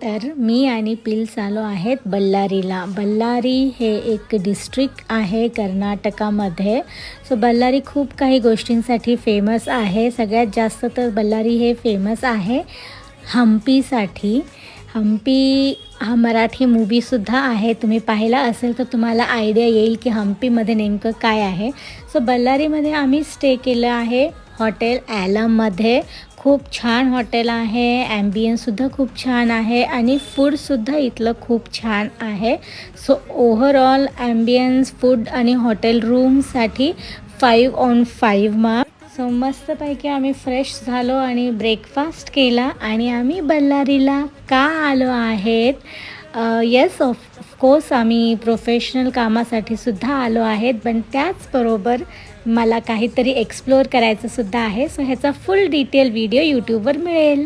तर मी आणि पिल्स आलो आहेत बल्लारीला. बल्लारी हे एक डिस्ट्रिक्ट आहे कर्नाटकामध्ये. सो बल्लारी खूप काही गोष्टींसाठी फेमस आहे. सगळ्यात जास्त तर बल्लारी हे फेमस आहे हम्पीसाठी. हम्पी हा मराठी मूवीसुद्धा आहे. तुम्ही पाहिला असेल तर तुम्हाला आयडिया येईल की हम्पीमध्ये नेमकं काय आहे. सो बल्लारीमध्ये आम्ही स्टे केलं आहे हॉटेल ॲलममध्ये. खूप छान हॉटेल आहे. ॲम्बियन्ससुद्धा खूप छान आहे आणि फूडसुद्धा इथलं खूप छान आहे. सो ओव्हरऑल ॲम्बियन्स, फूड आणि हॉटेल रूमसाठी 5/5 मार्क. सो मस्तपैकी आम्ही फ्रेश झालो आणि ब्रेकफास्ट केला आणि आम्ही बल्लारीला का आलो आहेत. येस ऑफकोर्स आम्ही प्रोफेशनल कामासाठी सुद्धा आलो आहेत, पण त्याचबरोबर मला काहीतरी एक्सप्लोअर करायचं सुद्धा आहे. सो ह्याचा फुल डिटेल व्हिडिओ यूट्यूबवर मिळेल.